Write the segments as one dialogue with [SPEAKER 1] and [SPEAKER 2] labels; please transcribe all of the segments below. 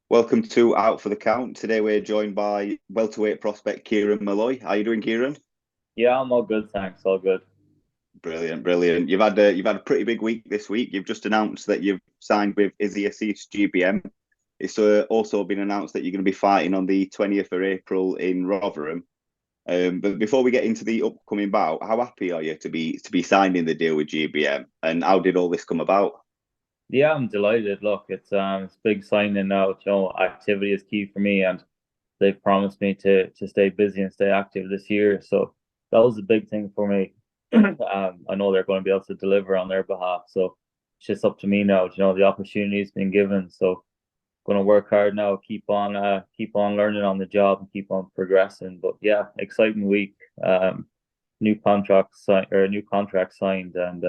[SPEAKER 1] Welcome to Out for the Count. Today we're joined by welterweight prospect Kieran Molloy. How you doing, Kieran?
[SPEAKER 2] Yeah, I'm all good, thanks. All good.
[SPEAKER 1] Brilliant, brilliant. You've had a pretty big week this week. You've just announced that you've signed with Izzy Assis GBM. It's also been announced that you're going to be fighting on the 20th of April in Rotherham. But before we get into the upcoming bout, how happy are you to be signing the deal with GBM? And how did all this come about?
[SPEAKER 2] Yeah, I'm delighted. Look, it's big signing now. Activity is key for me, and they've promised me to stay busy and stay active this year. So that was a big thing for me. I know they're going to be able to deliver on their behalf. So it's just up to me now. The opportunity's been given. So going to work hard now, keep on learning on the job and keep on progressing. But yeah, exciting week. New contract signed, and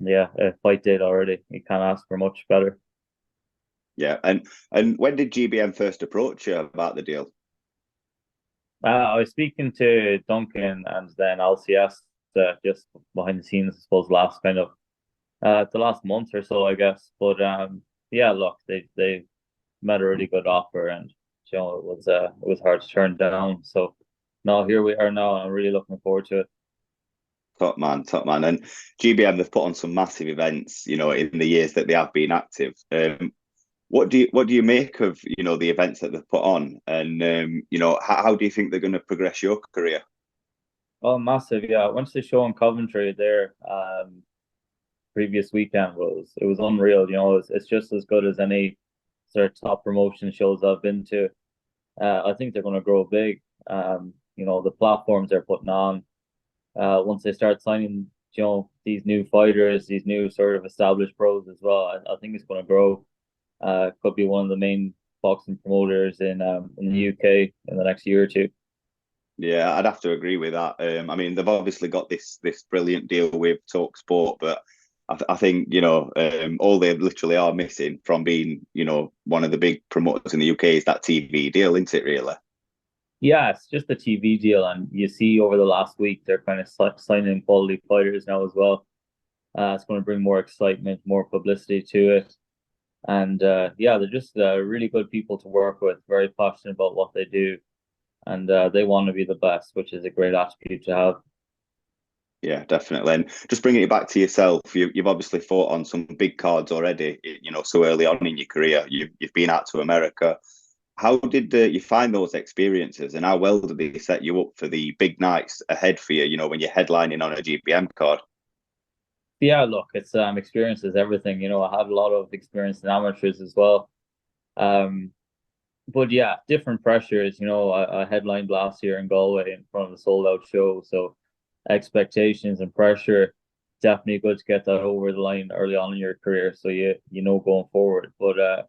[SPEAKER 2] yeah, a fight date already. You can't ask for much better.
[SPEAKER 1] Yeah, and when did GBM first approach you about the deal?
[SPEAKER 2] I was speaking to Duncan and then LCS just behind the scenes, I suppose, the last month or so, I guess. But yeah, look, they made a really good offer, and it was hard to turn down. So now here we are now, and I'm really looking forward to it.
[SPEAKER 1] Top man, top man. And GBM, they've put on some massive events, in the years that they have been active. What do you make of, the events that they've put on? And how do you think they're going to progress your career?
[SPEAKER 2] Oh, massive! Yeah, I went to the show in Coventry there. Previous weekend was unreal. It's just as good as any sort of top promotion shows I've been to. I think they're going to grow big. The platforms they're putting on. Once they start signing, these new fighters, these new sort of established pros as well, I think it's going to grow. Could be one of the main boxing promoters in the UK in the next year or two.
[SPEAKER 1] Yeah, I'd have to agree with that. I mean, they've obviously got this brilliant deal with Talk Sport, but I think all they literally are missing from being one of the big promoters in the UK is that TV deal, isn't it? Really?
[SPEAKER 2] Yeah, it's just the TV deal, and you see over the last week they're kind of signing quality fighters now as well. It's going to bring more excitement, more publicity to it, and yeah, they're just really good people to work with, very passionate about what they do, and they want to be the best, which is a great attribute to have.
[SPEAKER 1] Yeah, definitely. And just bringing it back to yourself, you've obviously fought on some big cards already, so early on in your career. You've been out to America. How did you find those experiences, and how well did they set you up for the big nights ahead for you, when you're headlining on a GBM card?
[SPEAKER 2] Yeah, look, it's experience is everything. I have a lot of experience in amateurs as well. Um, but yeah, different pressures. I headlined last year in Galway in front of a sold out show, so expectations and pressure definitely good to get that over the line early on in your career, so you know going forward. But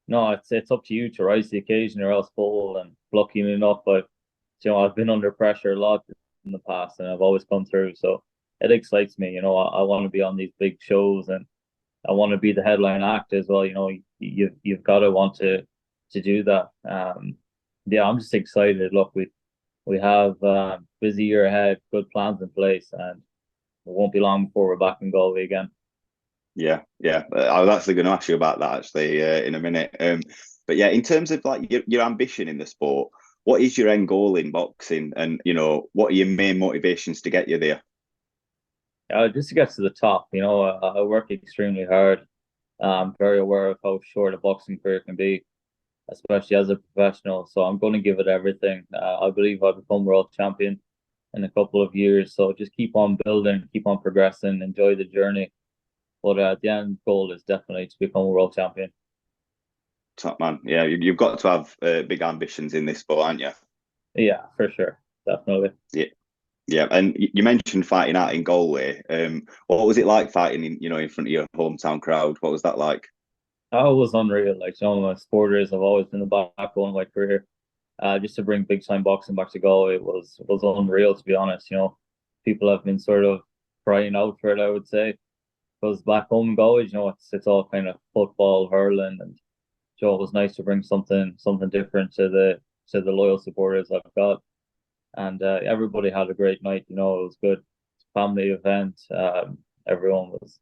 [SPEAKER 2] no, it's up to you to rise to the occasion or else fall. And lucky enough, I've been under pressure a lot in the past, and I've always come through. So it excites me. I want to be on these big shows, and I want to be the headline act as well. You've got to want to do that. Yeah, I'm just excited. Look, we have a busy year ahead, good plans in place, and it won't be long before we're back in Galway again.
[SPEAKER 1] Yeah, yeah. I was actually going to ask you about that actually in a minute. But yeah, in terms of like your ambition in the sport, what is your end goal in boxing, and what are your main motivations to get you there?
[SPEAKER 2] Just to get to the top, I work extremely hard. I'm very aware of how short a boxing career can be, especially as a professional. So I'm going to give it everything. I believe I'll become world champion in a couple of years. So just keep on building, keep on progressing, enjoy the journey. But the end goal is definitely to become a world champion.
[SPEAKER 1] Top man. Yeah, you've got to have big ambitions in this sport, aren't you?
[SPEAKER 2] Yeah, for sure. Definitely.
[SPEAKER 1] Yeah, yeah. And you mentioned fighting out in Galway. What was it like fighting in front of your hometown crowd? What was that like?
[SPEAKER 2] Oh, it was unreal. Like, my supporters have always been the backbone of my career. Just to bring big time boxing back to Galway was unreal, to be honest. People have been sort of crying out for it, I would say, because back home in Galway, it's all kind of football, hurling, and it was nice to bring something different to the loyal supporters I've got. And everybody had a great night. It was good family event. Everyone was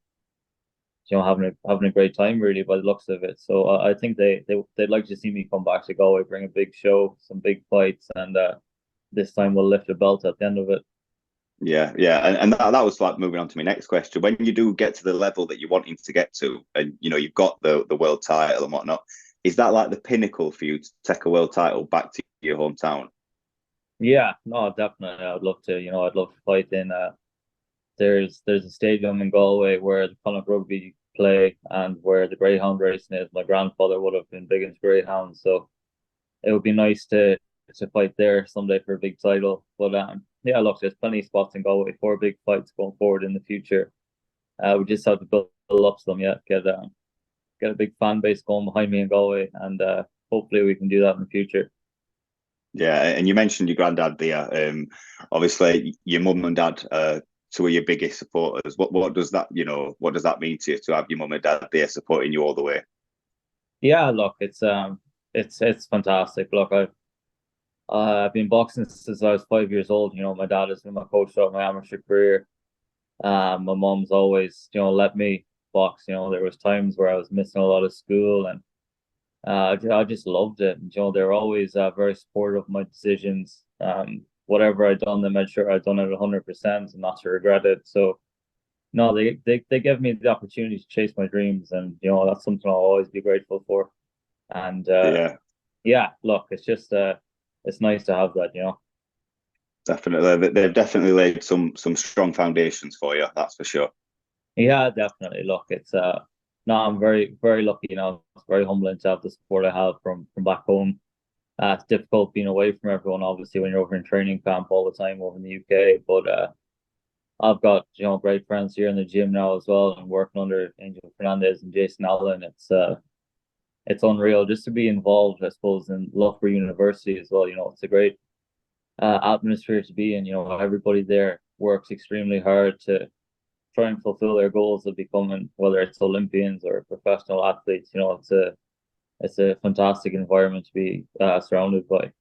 [SPEAKER 2] having a great time really by the looks of it. So I think they'd like to see me come back to Galway, bring a big show, some big fights, and this time we'll lift a belt at the end of it.
[SPEAKER 1] Yeah, yeah, and that was like moving on to my next question. When you do get to the level that you're wanting to get to, and you've got the world title and whatnot, is that like the pinnacle for you to take a world title back to your hometown?
[SPEAKER 2] Yeah, no, definitely. I'd love to. I'd love to fight in. There's a stadium in Galway where the Connacht Rugby play and where the greyhound racing is. My grandfather would have been big into greyhounds, so it would be nice to fight there someday for a big title. But yeah, look, there's plenty of spots in Galway for big fights going forward in the future. We just have to build up to them, yeah. Get a big fan base going behind me in Galway, and hopefully we can do that in the future.
[SPEAKER 1] Yeah, and you mentioned your granddad there. Obviously, your mum and dad two of your biggest supporters. What does that what does that mean to you to have your mum and dad there supporting you all the way?
[SPEAKER 2] Yeah, look, it's fantastic. Look, I've been boxing since I was 5 years old. My dad has been my coach throughout my amateur career. My mom's always, let me box. There was times where I was missing a lot of school, and I just loved it. And, they're always very supportive of my decisions. Whatever I'd done, they made sure I'd done it 100% and not to regret it. So, no, they give me the opportunity to chase my dreams, and that's something I'll always be grateful for. And
[SPEAKER 1] Yeah,
[SPEAKER 2] yeah, look, it's just it's nice to have that.
[SPEAKER 1] definitely. They've definitely laid some strong foundations for you. That's for sure.
[SPEAKER 2] Yeah, definitely. Look, it's no, I'm very, very lucky. It's very humbling to have the support I have from back home. It's difficult being away from everyone, obviously, when you're over in training camp all the time over in the UK. But I've got great friends here in the gym now as well. I'm working under Angel Fernandez and Jason Allen. It's unreal just to be involved, I suppose, in Loughborough University as well. It's a great atmosphere to be in. Everybody there works extremely hard to try and fulfill their goals of becoming, whether it's Olympians or professional athletes. It's a fantastic environment to be surrounded by.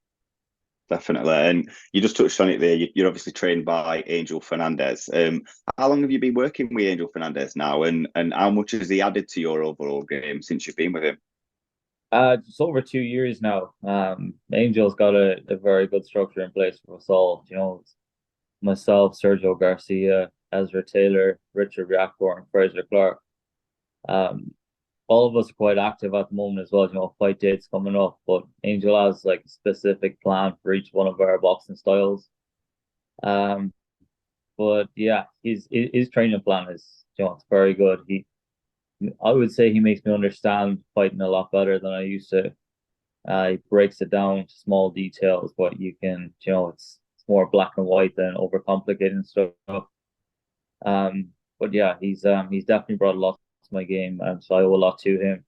[SPEAKER 1] Definitely. And you just touched on it there. You're obviously trained by Angel Fernandez. How long have you been working with Angel Fernandez now, and how much has he added to your overall game since you've been with him?
[SPEAKER 2] Just over 2 years now. Angel's got a very good structure in place for us all. Myself, Sergio Garcia, Ezra Taylor, Richard Reactor, and Frazer Clarke. Um, all of us are quite active at the moment as well. Fight dates coming up, but Angel has like a specific plan for each one of our boxing styles. Um, but yeah, his training plan is it's very good. I would say he makes me understand fighting a lot better than I used to. He breaks it down to small details, but you can it's more black and white than overcomplicating stuff. But yeah, he's definitely brought a lot to my game, and so I owe a lot to him.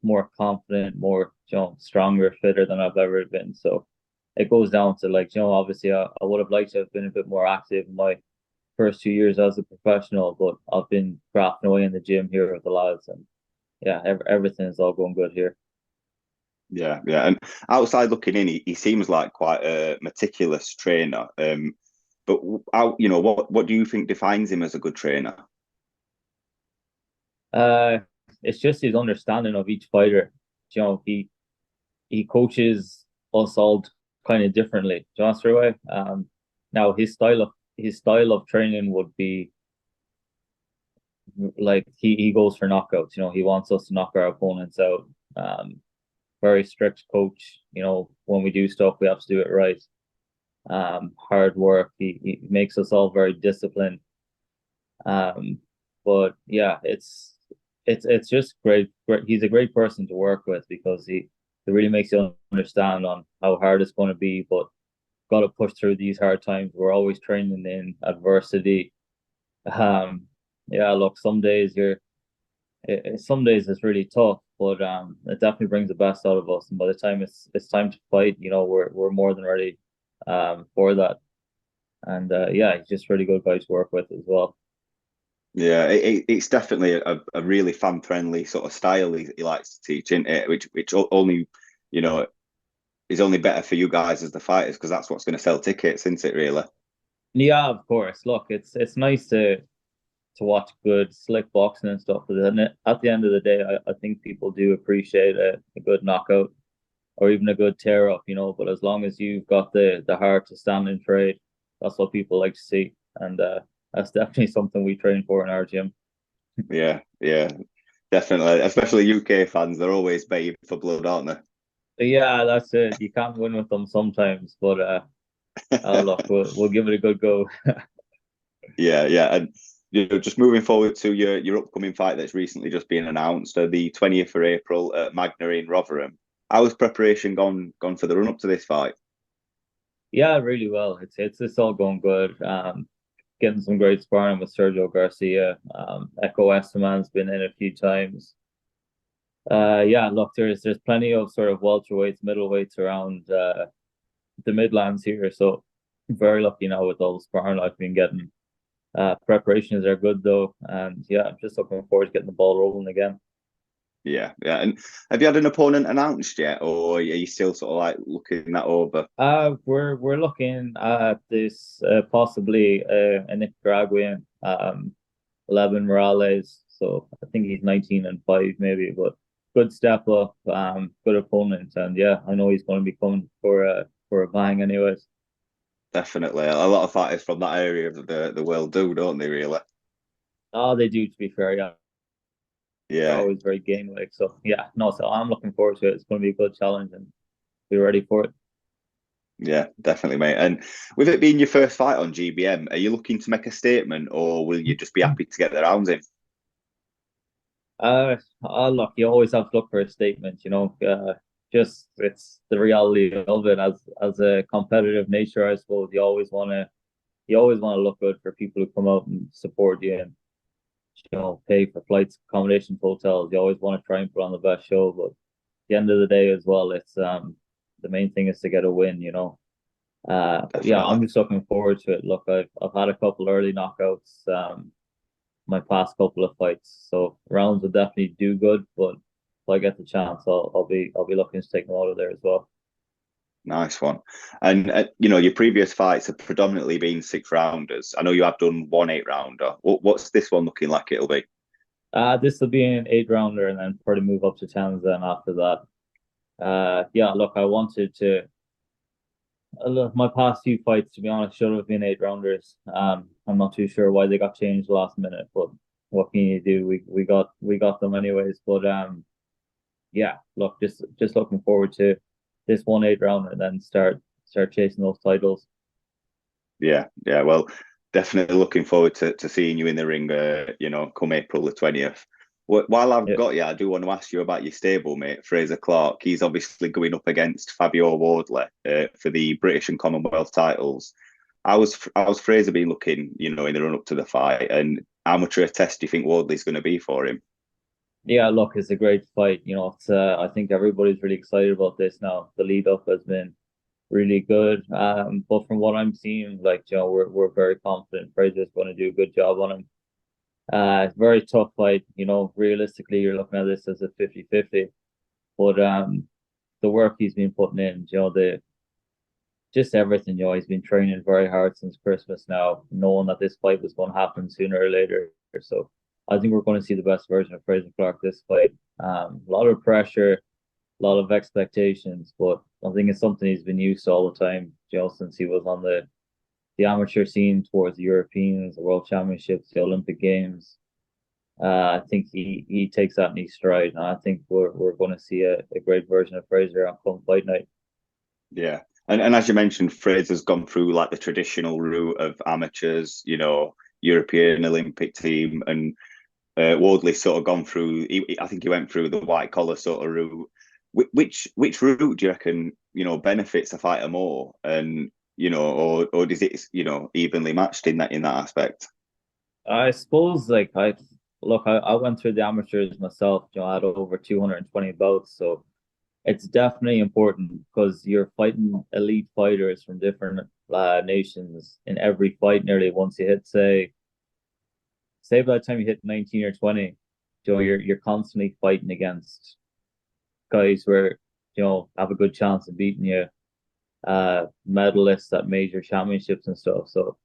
[SPEAKER 2] More confident, more stronger, fitter than I've ever been. So it goes down to obviously I would have liked to have been a bit more active in my first 2 years as a professional, but I've been crafting away in the gym here with the lads, and yeah, everything is all going good here.
[SPEAKER 1] Yeah, yeah. And outside looking in, he seems like quite a meticulous trainer. But what do you think defines him as a good trainer?
[SPEAKER 2] Uh, it's just his understanding of each fighter. He coaches us all kind of differently. Just way. Now his style of training would be like he goes for knockouts. He wants us to knock our opponents out. Very strict coach. When we do stuff, we have to do it right. Hard work. He makes us all very disciplined. But yeah, it's just great. He's a great person to work with because he really makes you understand on how hard it's going to be, but got to push through these hard times. We're always training in adversity. Um, yeah, look, some days it's really tough, but it definitely brings the best out of us. And by the time it's time to fight, we're more than ready for that. And yeah, he's just a really good guy to work with as well.
[SPEAKER 1] Yeah, it's definitely a really fan friendly sort of style he likes to teach, isn't it? Which only is only better for you guys as the fighters because that's what's going to sell tickets, isn't it? Really.
[SPEAKER 2] Yeah, of course. Look, it's nice to to watch good slick boxing and stuff. But then at the end of the day, I think people do appreciate a good knockout or even a good tear up, you know. But as long as you've got the heart to stand and trade, that's what people like to see, and that's definitely something we train for in our gym.
[SPEAKER 1] Yeah, yeah, definitely. Especially UK fans, they're always baying for blood, aren't
[SPEAKER 2] But yeah, that's it. You can't win with them sometimes, but
[SPEAKER 1] they?
[SPEAKER 2] look, we'll give it a good go.
[SPEAKER 1] Yeah, yeah, and just moving forward to your upcoming fight that's recently just been announced, the 20th of April at Magna in Rotherham. How has preparation gone for the run up to this fight?
[SPEAKER 2] Yeah, really well. It's all going good. Getting some great sparring with Sergio Garcia. Echo Esteman's been in a few times. Yeah, look, there's plenty of sort of welterweights, middleweights around the Midlands here. So very lucky now with all the sparring I've been getting. Preparations are good though, and yeah, I'm just looking forward to getting the ball rolling again.
[SPEAKER 1] Yeah, yeah. And have you had an opponent announced yet, or are you still sort of like looking that over?
[SPEAKER 2] We're looking at this possibly a Nicaraguan, 11 Morales. So I think he's 19-5 maybe, but good step up, good opponent, and yeah, I know he's going to be coming for a bang anyways.
[SPEAKER 1] Definitely. A lot of fighters from that area of the world do, don't they, really?
[SPEAKER 2] Oh, they do, to be fair, yeah. They're
[SPEAKER 1] Yeah,
[SPEAKER 2] always very game like. So yeah, no, so I'm looking forward to it. It's going to be a good challenge and be ready for it.
[SPEAKER 1] yeah, definitely, mate. And with it being your first fight on GBM, are you looking to make a statement, or will you just be happy to get the rounds in?
[SPEAKER 2] Look, you always have to look for a statement, you know. Just it's the reality of it as a competitive nature, I suppose. You always want to look good for people who come out and support you and pay for flights, accommodations, hotels. You always want to try and put on the best show, but at the end of the day as well, it's the main thing is to get a win, you know. But yeah,
[SPEAKER 1] Definitely.
[SPEAKER 2] I'm just looking forward to it. Look, I've had a couple early knockouts, my past couple of fights, so rounds will definitely do good. But if I get the chance, I'll be looking to take them out of there as well.
[SPEAKER 1] Nice one. And your previous fights have predominantly been six rounders. I know you have done one 8 rounder. What's this one looking like it'll be?
[SPEAKER 2] This will be an 8 rounder, and then probably move up to tens. Then after that, yeah. Look, I wanted to. Look, my past few fights, to be honest, should have been 8 rounders. I'm not too sure why they got changed last minute, but what can you do? We got them anyways. But yeah. Look, just looking forward to this one 8 rounder, and then start chasing those titles.
[SPEAKER 1] Yeah, yeah. Well, definitely looking forward to seeing you in the ring. Come April the 20th. While I've
[SPEAKER 2] Yeah.
[SPEAKER 1] got you, I do want to ask you about your stable mate, Frazer Clarke. He's obviously going up against Fabio Wardley for the British and Commonwealth titles. How's Frazer been looking, in the run up to the fight, and how much of a test do you think Wardley's going to be for him?
[SPEAKER 2] Yeah, look, it's a great fight. It's I think everybody's really excited about this now. The lead up has been really good. But from what I'm seeing, like, we're very confident Fraser's going to do a good job on him. It's a very tough fight. Realistically, you're looking at this as a 50-50. But the work he's been putting in, the just everything, he's been training very hard since Christmas now, knowing that this fight was going to happen sooner or later. So I think we're going to see the best version of Frazer Clarke this fight. A lot of pressure, a lot of expectations, but I think it's something he's been used to all the time, since he was on the amateur scene towards the Europeans, the World Championships, the Olympic Games. I think he takes that in his stride, and I think we're going to see a great version of Frazer on come fight night.
[SPEAKER 1] Yeah. And as you mentioned, Fraser's gone through like the traditional route of amateurs, European Olympic team, and Wardley sort of gone through. I think he went through the white collar sort of route. Which route do you reckon benefits a fighter more, and or does it evenly matched in that aspect?
[SPEAKER 2] I suppose, like, I went through the amateurs myself. I had over 220 bouts, so it's definitely important because you're fighting elite fighters from different nations in every fight. Nearly once you hit, say by the time you hit 19 or 20, you're constantly fighting against guys where have a good chance of beating you, medalists at major championships and stuff. So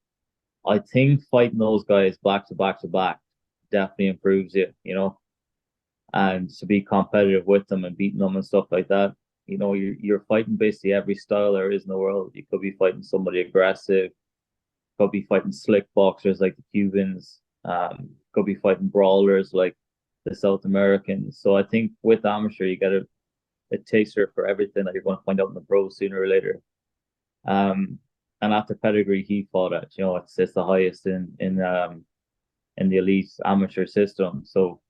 [SPEAKER 2] I think fighting those guys back to back to back definitely improves you, and to be competitive with them and beating them and stuff like that. You're fighting basically every style there is in the world. You could be fighting somebody aggressive, could be fighting slick boxers like the Cubans, could be fighting brawlers like the South Americans. So I think with amateur, you get a taster for everything that you're going to find out in the pros sooner or later. And at the pedigree he fought at, it's the highest in the elite amateur system. So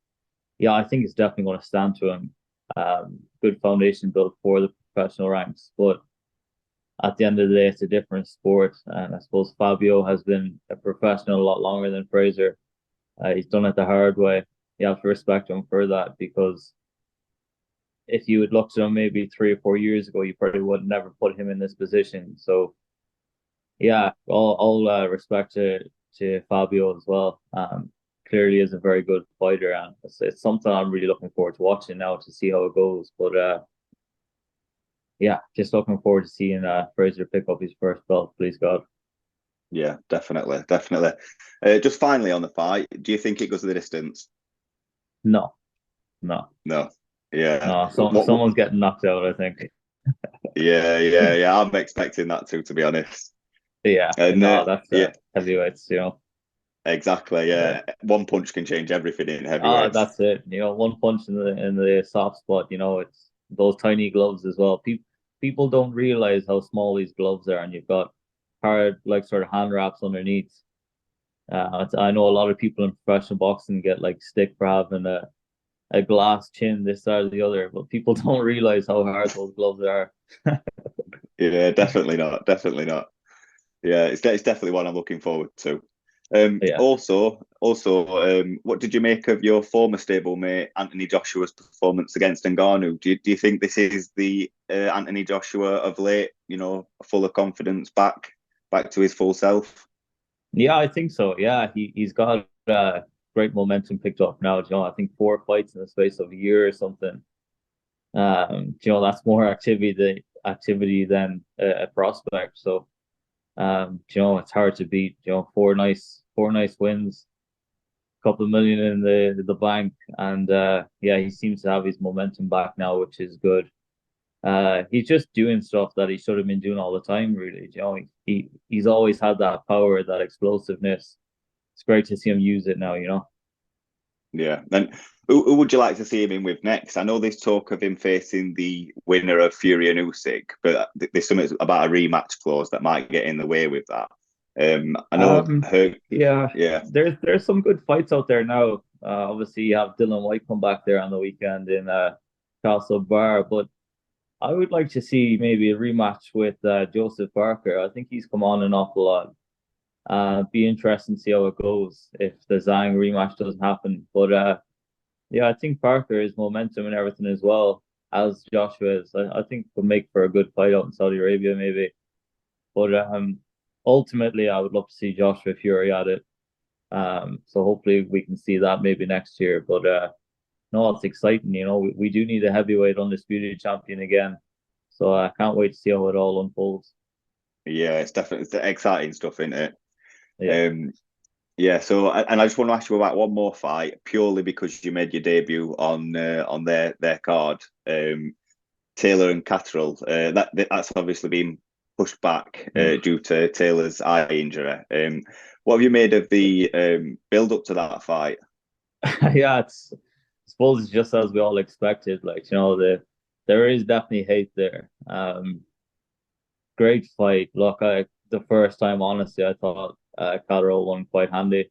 [SPEAKER 2] yeah, I think it's definitely going to stand to him. Good foundation built for the professional ranks, but at the end of the day, it's a different sport. And I suppose Fabio has been a professional a lot longer than Frazer. He's done it the hard way. You have to respect him for that, because if you had looked at him maybe 3 or 4 years ago, you probably would never put him in this position. So yeah, all respect to Fabio as well. Clearly is a very good fighter, and it's something I'm really looking forward to watching now to see how it goes. But yeah, just looking forward to seeing Frazer pick up his first belt, please God.
[SPEAKER 1] Yeah, definitely, definitely. Just finally on the fight, do you think it goes the distance?
[SPEAKER 2] No, no,
[SPEAKER 1] No. Yeah.
[SPEAKER 2] no.
[SPEAKER 1] What?
[SPEAKER 2] Someone's getting knocked out, I think.
[SPEAKER 1] Yeah, yeah, yeah. I'm expecting that too, to be honest.
[SPEAKER 2] Yeah,
[SPEAKER 1] And
[SPEAKER 2] no, that's
[SPEAKER 1] yeah,
[SPEAKER 2] heavyweights.
[SPEAKER 1] exactly.
[SPEAKER 2] Uh,
[SPEAKER 1] Yeah, one punch can change everything in heavyweights.
[SPEAKER 2] that's it. One punch in the soft spot. It's those tiny gloves as well. People don't realize how small these gloves are, and you've got hard, like, sort of hand wraps underneath. I know a lot of people in professional boxing get like stick for having a glass chin this side or the other, but people don't realize how hard those gloves are.
[SPEAKER 1] Yeah, definitely not. Definitely not. Yeah, it's definitely one I'm looking forward to.
[SPEAKER 2] Yeah.
[SPEAKER 1] Also, what did you make of your former stablemate Anthony Joshua's performance against Ngannou? Do you think this is the Anthony Joshua of late? Full of confidence, back to his full self.
[SPEAKER 2] Yeah, I think so. Yeah, he's got great momentum picked up now. I think 4 fights in the space of a year or something. That's more activity than a prospect. So it's hard to beat. 4 nice wins, couple of million in the bank, and yeah, he seems to have his momentum back now, which is good. He's just doing stuff that he should have been doing all the time, really. He's always had that power, that explosiveness. It's great to see him use it now.
[SPEAKER 1] Yeah. And who would you like to see him in with next? I know there's talk of him facing the winner of Fury and Usyk, but there's something about a rematch clause that might get in the way with that. I know
[SPEAKER 2] Um,
[SPEAKER 1] her.
[SPEAKER 2] yeah,
[SPEAKER 1] Yeah,
[SPEAKER 2] there's some good fights out there now. Obviously you have Dylan White come back there on the weekend in Castle Bar, but I would like to see maybe a rematch with Joseph Parker. I think he's come on an awful lot. Be interesting to see how it goes if the Zhang rematch doesn't happen. But yeah, I think Parker is momentum and everything as well as Joshua is. I think could make for a good fight out in Saudi Arabia maybe. But ultimately, I would love to see Joshua Fury at it. So hopefully we can see that maybe next year. But no, it's exciting. We do need a heavyweight undisputed champion again. So I can't wait to see how it all unfolds.
[SPEAKER 1] yeah, it's exciting stuff, isn't it?
[SPEAKER 2] Yeah.
[SPEAKER 1] Um, yeah. So, and I just want to ask you about one more fight, purely because you made your debut on their card. Taylor and Catterall. That's obviously been pushed back
[SPEAKER 2] Mm.
[SPEAKER 1] due to Taylor's eye injury. What have you made of the build up to that fight?
[SPEAKER 2] Yeah, I suppose it's just as we all expected. Like, there is definitely hate there. Great fight. Look, the first time, honestly, I thought Catterall won quite handy.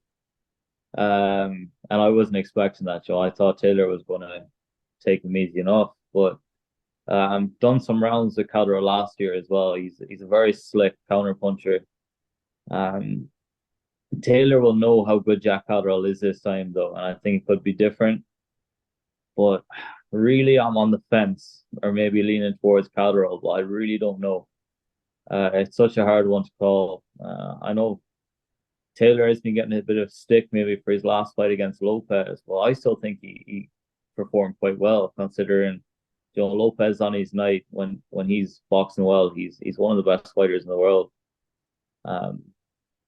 [SPEAKER 2] And I wasn't expecting that, Joe. I thought Taylor was going to take him easy enough, but done some rounds with Catterall last year as well. He's a very slick counter puncher. Um, Taylor will know how good Jack Catterall is this time, though, and I think it could be different. But really, I'm on the fence, or maybe leaning towards Catterall, but I really don't know. It's such a hard one to call. I know Taylor has been getting a bit of stick maybe for his last fight against Lopez. Well, I still think he performed quite well considering Lopez on his night when he's boxing well, he's one of the best fighters in the world. Um,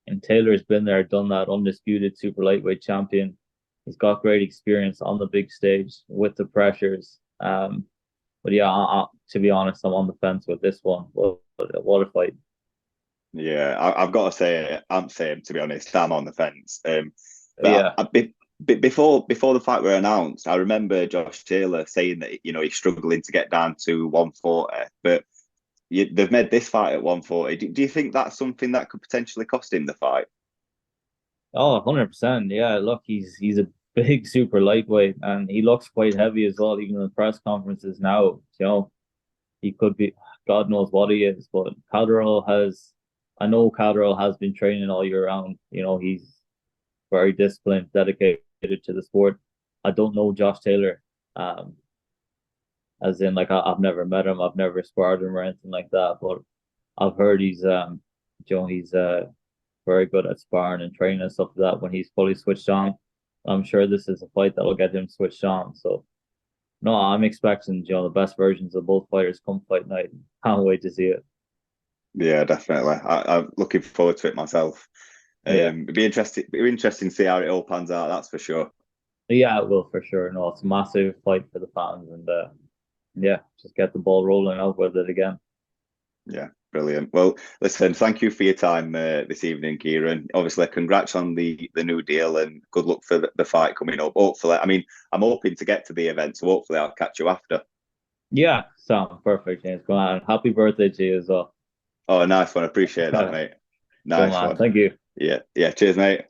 [SPEAKER 2] And Taylor's been there, done that, undisputed super lightweight champion. He's got great experience on the big stage with the pressures. But yeah, to be honest, I'm on the fence with this one. What a fight!
[SPEAKER 1] Yeah, I've got to say, I'm saying, to be honest, I'm on the fence.
[SPEAKER 2] Yeah,
[SPEAKER 1] Before the fight were announced, I remember Josh Taylor saying that he's struggling to get down to 140, but they've made this fight at 140. Do you think that's something that could potentially cost him the fight?
[SPEAKER 2] oh, 100%. Yeah, look, he's a big super lightweight, and he looks quite heavy as well, even in the press conferences now. He could be, God knows what he is, but I know Calderol has been training all year round. He's very disciplined, dedicated to the sport. I don't know Josh Taylor, as in like I've never met him, I've never sparred him or anything like that, but I've heard he's very good at sparring and training and stuff like that when he's fully switched on. I'm sure this is a fight that'll get him switched on. So no, I'm expecting the best versions of both fighters come fight night. Can't wait to see it.
[SPEAKER 1] Yeah, definitely. I'm looking forward to it myself.
[SPEAKER 2] Yeah,
[SPEAKER 1] It'd be interesting to see how it all pans out. That's for sure.
[SPEAKER 2] yeah, it will for sure. No, it's a massive fight for the fans, and yeah, just get the ball rolling out with it again.
[SPEAKER 1] Yeah, brilliant. Well, listen, thank you for your time this evening, Kieran. Obviously, congrats on the new deal and good luck for the fight coming up. Hopefully, I mean, I'm hoping to get to the event, so hopefully I'll catch you after.
[SPEAKER 2] Yeah, sounds perfect, James. Go on. Happy birthday to you as well.
[SPEAKER 1] Oh, nice one. Appreciate that, mate.
[SPEAKER 2] Come
[SPEAKER 1] Nice
[SPEAKER 2] on.
[SPEAKER 1] one.
[SPEAKER 2] Thank you.
[SPEAKER 1] Yeah. Cheers, mate.